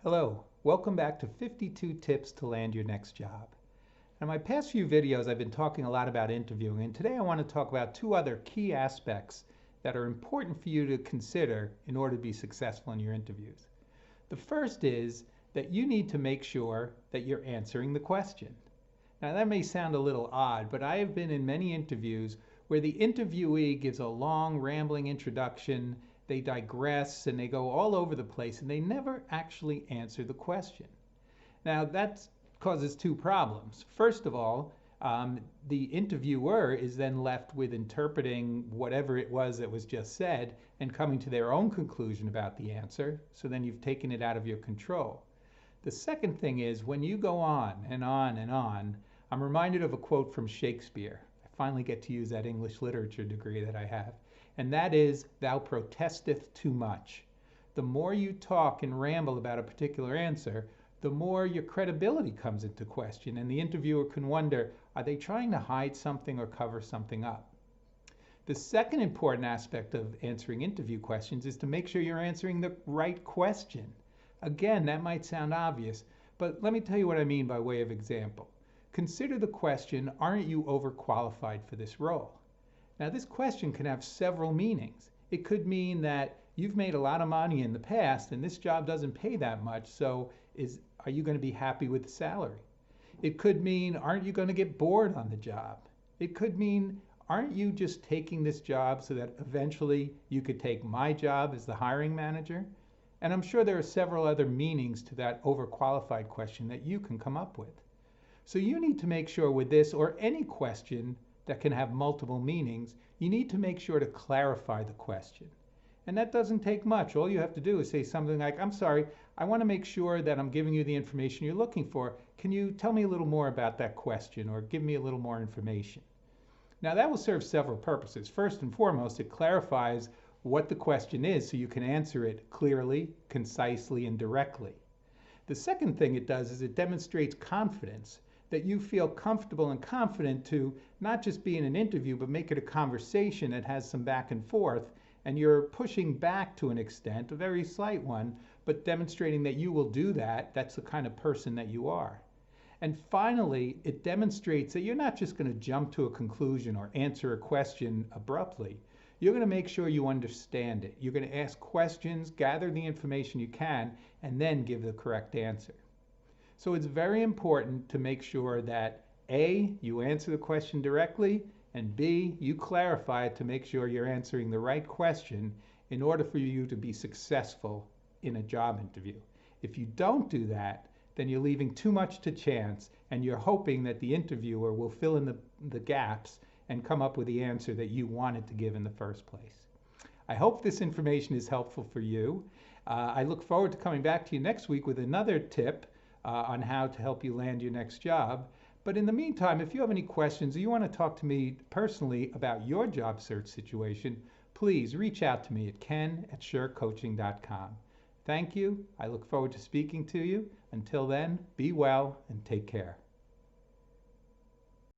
Hello, welcome back to 52 Tips to Land Your Next Job. In my past few videos, I've been talking a lot about interviewing, and today I want to talk about two other key aspects that are important for you to consider in order to be successful in your interviews. The first is that you need to make sure that you're answering the question. Now, that may sound a little odd, but I have been in many interviews where the interviewee gives a long, rambling introduction, they digress, and they go all over the place, and they never actually answer the question. Now, that causes two problems. First of all, the interviewer is then left with interpreting whatever it was that was just said and coming to their own conclusion about the answer, so then you've taken it out of your control. The second thing is when you go on and on and on, I'm reminded of a quote from Shakespeare. I finally get to use that English literature degree that I have, and that is, "Thou protesteth too much." The more you talk and ramble about a particular answer, the more your credibility comes into question, and the interviewer can wonder, are they trying to hide something or cover something up? The second important aspect of answering interview questions is to make sure you're answering the right question. Again, that might sound obvious, but let me tell you what I mean by way of example. Consider the question, aren't you overqualified for this role? Now, this question can have several meanings. It could mean that you've made a lot of money in the past and this job doesn't pay that much, so are you going to be happy with the salary? It could mean, aren't you going to get bored on the job? It could mean, aren't you just taking this job so that eventually you could take my job as the hiring manager? And I'm sure there are several other meanings to that overqualified question that you can come up with. So you need to make sure with this or any question that can have multiple meanings, you need to make sure to clarify the question. And that doesn't take much. All you have to do is say something like, I'm sorry, I want to make sure that I'm giving you the information you're looking for. Can you tell me a little more about that question or give me a little more information? Now that will serve several purposes. First and foremost, it clarifies what the question is so you can answer it clearly, concisely, and directly. The second thing it does is it demonstrates confidence, that you feel comfortable and confident to not just be in an interview, but make it a conversation that has some back and forth, and you're pushing back to an extent, a very slight one, but demonstrating that you will do that. That's the kind of person that you are. And finally, it demonstrates that you're not just going to jump to a conclusion or answer a question abruptly. You're going to make sure you understand it. You're going to ask questions, gather the information you can, and then give the correct answer. So it's very important to make sure that A, you answer the question directly, and B, you clarify it to make sure you're answering the right question in order for you to be successful in a job interview. If you don't do that, then you're leaving too much to chance, and you're hoping that the interviewer will fill in the gaps and come up with the answer that you wanted to give in the first place. I hope this information is helpful for you. I look forward to coming back to you next week with another tip on how to help you land your next job. But in the meantime, if you have any questions or you want to talk to me personally about your job search situation, please reach out to me at ken@surecoaching.com. Thank you. I look forward to speaking to you. Until then, be well and take care.